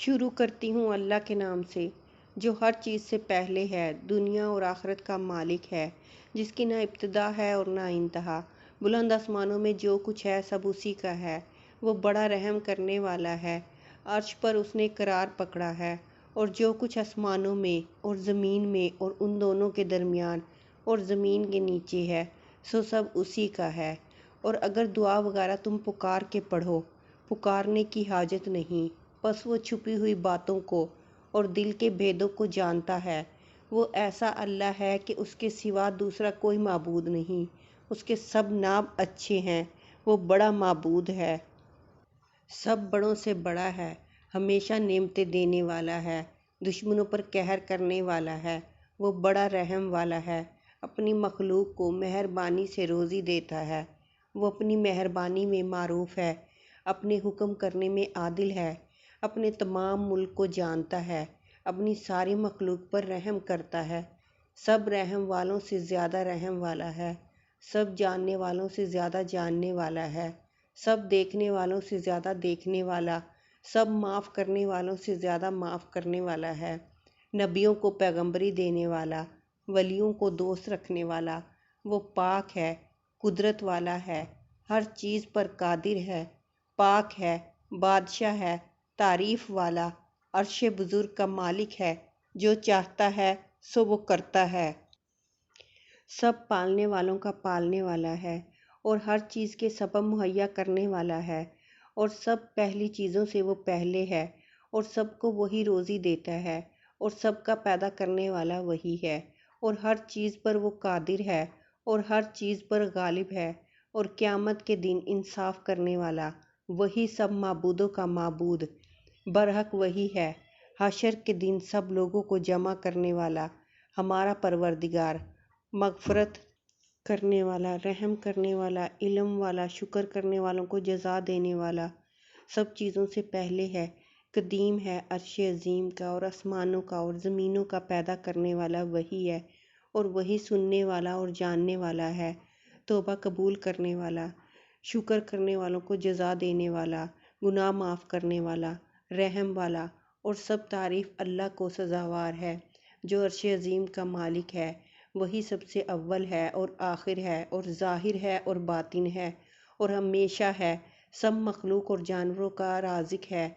شروع کرتی ہوں اللہ کے نام سے جو ہر چیز سے پہلے ہے، دنیا اور آخرت کا مالک ہے، جس کی نہ ابتدا ہے اور نہ انتہا۔ بلند آسمانوں میں جو کچھ ہے سب اسی کا ہے، وہ بڑا رحم کرنے والا ہے۔ عرش پر اس نے قرار پکڑا ہے، اور جو کچھ آسمانوں میں اور زمین میں اور ان دونوں کے درمیان اور زمین کے نیچے ہے سو سب اسی کا ہے۔ اور اگر دعا وغیرہ تم پکار کے پڑھو، پکارنے کی حاجت نہیں، بس وہ چھپی ہوئی باتوں کو اور دل کے بھیدوں کو جانتا ہے۔ وہ ایسا اللہ ہے کہ اس کے سوا دوسرا کوئی معبود نہیں، اس کے سب نام اچھے ہیں، وہ بڑا معبود ہے، سب بڑوں سے بڑا ہے، ہمیشہ نعمتیں دینے والا ہے، دشمنوں پر قہر کرنے والا ہے، وہ بڑا رحم والا ہے، اپنی مخلوق کو مہربانی سے روزی دیتا ہے، وہ اپنی مہربانی میں معروف ہے، اپنے حکم کرنے میں عادل ہے، اپنے تمام ملک کو جانتا ہے، اپنی ساری مخلوق پر رحم کرتا ہے، سب رحم والوں سے زیادہ رحم والا ہے، سب جاننے والوں سے زیادہ جاننے والا ہے، سب دیکھنے والوں سے زیادہ دیکھنے والا، سب معاف کرنے والوں سے زیادہ معاف کرنے والا ہے، نبیوں کو پیغمبری دینے والا، ولیوں کو دوست رکھنے والا، وہ پاک ہے، قدرت والا ہے، ہر چیز پر قادر ہے، پاک ہے، بادشاہ ہے، تعریف والا، عرش بزرگ کا مالک ہے، جو چاہتا ہے سو وہ کرتا ہے، سب پالنے والوں کا پالنے والا ہے، اور ہر چیز کے سبب مہیا کرنے والا ہے، اور سب پہلی چیزوں سے وہ پہلے ہے، اور سب کو وہی روزی دیتا ہے، اور سب کا پیدا کرنے والا وہی ہے، اور ہر چیز پر وہ قادر ہے، اور ہر چیز پر غالب ہے، اور قیامت کے دن انصاف کرنے والا، وہی سب معبودوں کا معبود، برحق وہی ہے، حشر کے دن سب لوگوں کو جمع کرنے والا، ہمارا پروردگار، مغفرت کرنے والا، رحم کرنے والا، علم والا، شکر کرنے والوں کو جزا دینے والا، سب چیزوں سے پہلے ہے، قدیم ہے، عرش عظیم کا اور آسمانوں کا اور زمینوں کا پیدا کرنے والا وہی ہے، اور وہی سننے والا اور جاننے والا ہے، توبہ قبول کرنے والا، شکر کرنے والوں کو جزا دینے والا، گناہ معاف کرنے والا، رحم والا، اور سب تعریف اللہ کو سزاوار ہے، جو عرش عظیم کا مالک ہے، وہی سب سے اول ہے اور آخر ہے اور ظاہر ہے اور باطن ہے اور ہمیشہ ہے، سب مخلوق اور جانوروں کا رازق ہے،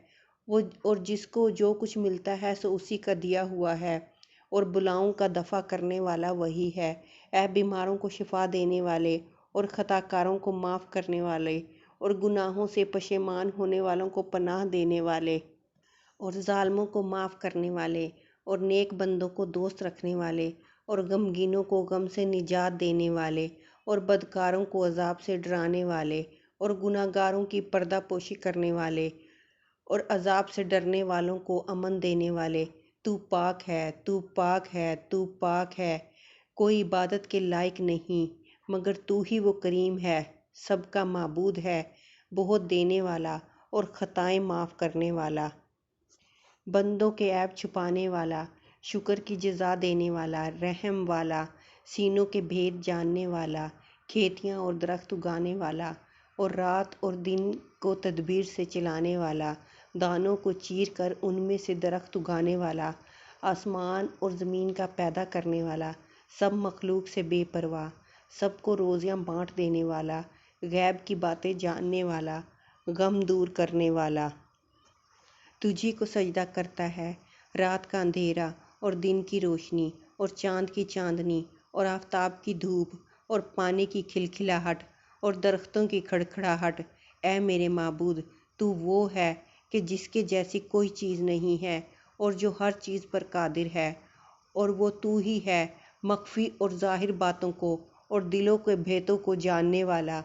وہ اور جس کو جو کچھ ملتا ہے سو اسی کا دیا ہوا ہے، اور بلاؤں کا دفع کرنے والا وہی ہے، اے بیماروں کو شفا دینے والے اور خطا کاروں کو معاف کرنے والے اور گناہوں سے پشیمان ہونے والوں کو پناہ دینے والے اور ظالموں کو معاف کرنے والے اور نیک بندوں کو دوست رکھنے والے اور غمگینوں کو غم سے نجات دینے والے اور بدکاروں کو عذاب سے ڈرانے والے اور گناہ گاروں کی پردہ پوشی کرنے والے اور عذاب سے ڈرنے والوں کو امن دینے والے، تو پاک ہے، تو پاک ہے، تو پاک ہے، کوئی عبادت کے لائق نہیں مگر تو ہی، وہ کریم ہے، سب کا معبود ہے، بہت دینے والا اور خطائیں معاف کرنے والا، بندوں کے عیب چھپانے والا، شکر کی جزا دینے والا، رحم والا، سینوں کے بھید جاننے والا، کھیتیاں اور درخت اگانے والا اور رات اور دن کو تدبیر سے چلانے والا، دانوں کو چیر کر ان میں سے درخت اگانے والا، آسمان اور زمین کا پیدا کرنے والا، سب مخلوق سے بے پرواہ، سب کو روزیاں بانٹ دینے والا، غیب کی باتیں جاننے والا، غم دور کرنے والا، تجھی کو سجدہ کرتا ہے، رات کا اندھیرا اور دن کی روشنی اور چاند کی چاندنی اور آفتاب کی دھوپ اور پانی کی کھلکھلاہٹ اور درختوں کی کھڑکھڑاہٹ، اے میرے معبود، تو وہ ہے کہ جس کے جیسی کوئی چیز نہیں ہے اور جو ہر چیز پر قادر ہے، اور وہ تو ہی ہے، مخفی اور ظاہر باتوں کو اور دلوں کے بھیدوں کو جاننے والا۔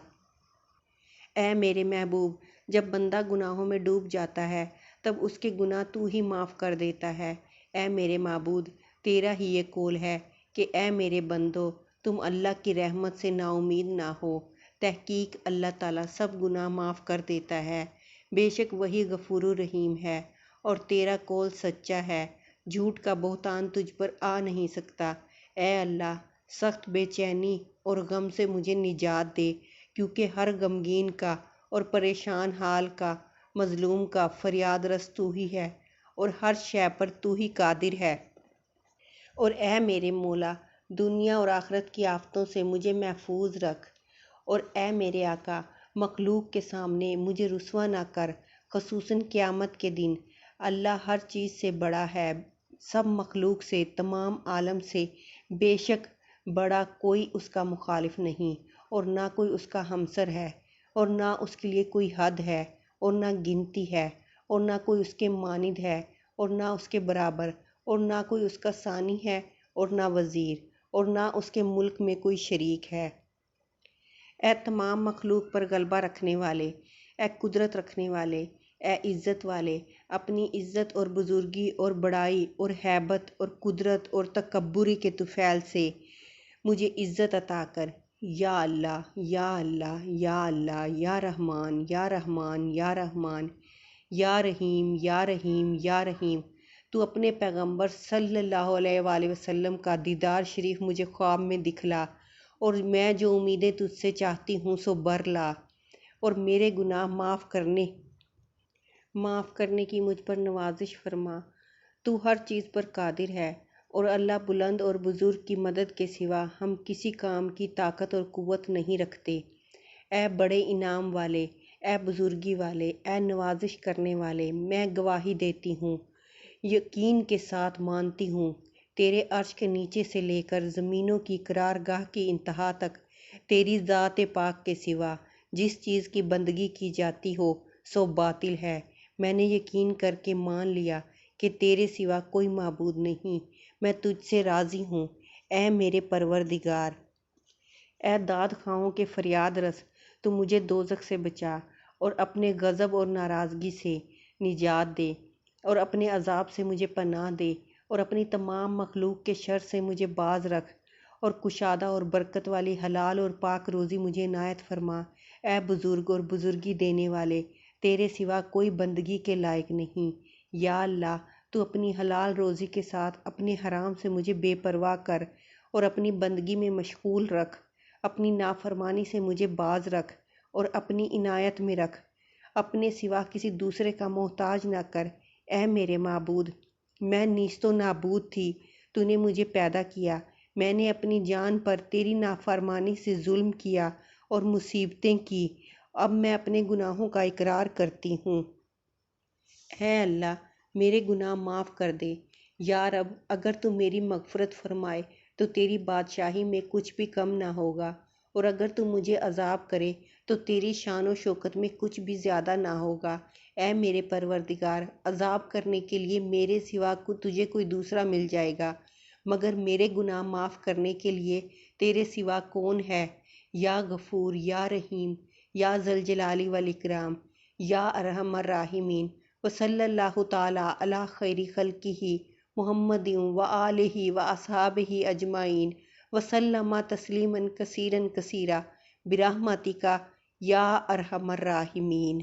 اے میرے محبوب، جب بندہ گناہوں میں ڈوب جاتا ہے تب اس کے گناہ تو ہی معاف کر دیتا ہے۔ اے میرے معبود، تیرا ہی یہ قول ہے کہ اے میرے بندو، تم اللہ کی رحمت سے نا امید نہ ہو، تحقیق اللہ تعالیٰ سب گناہ معاف کر دیتا ہے، بے شک وہی غفور الرحیم ہے، اور تیرا قول سچا ہے، جھوٹ کا بہتان تجھ پر آ نہیں سکتا۔ اے اللہ، سخت بے چینی اور غم سے مجھے نجات دے، کیونکہ ہر غمگین کا اور پریشان حال کا، مظلوم کا فریاد رس تو ہی ہے، اور ہر شے پر تو ہی قادر ہے۔ اور اے میرے مولا، دنیا اور آخرت کی آفتوں سے مجھے محفوظ رکھ، اور اے میرے آقا، مخلوق کے سامنے مجھے رسوا نہ کر، خصوصاً قیامت کے دن۔ اللہ ہر چیز سے بڑا ہے، سب مخلوق سے، تمام عالم سے بے شک بڑا کوئی اس کا مخالف نہیں، اور نہ کوئی اس کا ہمسر ہے، اور نہ اس کے لیے کوئی حد ہے، اور نہ گنتی ہے، اور نہ کوئی اس کے مانند ہے، اور نہ اس کے برابر، اور نہ کوئی اس کا ثانی ہے، اور نہ وزیر، اور نہ اس کے ملک میں کوئی شریک ہے۔ اے تمام مخلوق پر غلبہ رکھنے والے، اے قدرت رکھنے والے، اے عزت والے، اپنی عزت اور بزرگی اور بڑائی اور ہیبت اور قدرت اور تکبری کے طفیل سے مجھے عزت عطا کر۔ یا اللہ، یا اللہ، یا اللہ، یا رحمان، یا رحمان، یا رحمان، یا رحیم، یا رحیم، یا رحیم۔ تو اپنے پیغمبر صلی اللہ علیہ وآلہ وسلم کا دیدار شریف مجھے خواب میں دکھلا، اور میں جو امیدیں تجھ سے چاہتی ہوں سو بر لا، اور میرے گناہ معاف کرنے کی مجھ پر نوازش فرما۔ تو ہر چیز پر قادر ہے، اور اللہ بلند اور بزرگ کی مدد کے سوا ہم کسی کام کی طاقت اور قوت نہیں رکھتے۔ اے بڑے انعام والے، اے بزرگی والے، اے نوازش کرنے والے، میں گواہی دیتی ہوں، یقین کے ساتھ مانتی ہوں، تیرے عرش کے نیچے سے لے کر زمینوں کی قرارگاہ کی انتہا تک تیری ذات پاک کے سوا جس چیز کی بندگی کی جاتی ہو سو باطل ہے۔ میں نے یقین کر کے مان لیا کہ تیرے سوا کوئی معبود نہیں، میں تجھ سے راضی ہوں، اے میرے پروردگار۔ اے داد خواہوں کے فریاد رس، تو مجھے دوزخ سے بچا، اور اپنے غضب اور ناراضگی سے نجات دے، اور اپنے عذاب سے مجھے پناہ دے، اور اپنی تمام مخلوق کے شر سے مجھے باز رکھ، اور کشادہ اور برکت والی حلال اور پاک روزی مجھے عنایت فرما۔ اے بزرگ اور بزرگی دینے والے، تیرے سوا کوئی بندگی کے لائق نہیں۔ یا اللہ، تو اپنی حلال روزی کے ساتھ اپنے حرام سے مجھے بے پرواہ کر، اور اپنی بندگی میں مشغول رکھ، اپنی نافرمانی سے مجھے باز رکھ، اور اپنی عنایت میں رکھ، اپنے سوا کسی دوسرے کا محتاج نہ کر۔ اے میرے معبود، میں نیست و نابود تھی، تو نے مجھے پیدا کیا، میں نے اپنی جان پر تیری نافرمانی سے ظلم کیا اور مصیبتیں کی، اب میں اپنے گناہوں کا اقرار کرتی ہوں۔ اے اللہ، میرے گناہ معاف کر دے۔ یا رب، اگر تو میری مغفرت فرمائے تو تیری بادشاہی میں کچھ بھی کم نہ ہوگا، اور اگر تو مجھے عذاب کرے تو تیری شان و شوکت میں کچھ بھی زیادہ نہ ہوگا۔ اے میرے پروردگار، عذاب کرنے کے لیے میرے سوا تجھے کوئی دوسرا مل جائے گا، مگر میرے گناہ معاف کرنے کے لیے تیرے سوا کون ہے؟ یا غفور، یا رحیم، یا ذوالجلال والاکرام، یا ارحم الراحمین۔ وصلی اللہ تعالیٰ علی خیر خلقہ محمد وآلہ واصحابہ اجمعین، وسلم تسلیما کثیرا کثیرا، برحمتک یا ارحم الراحمین۔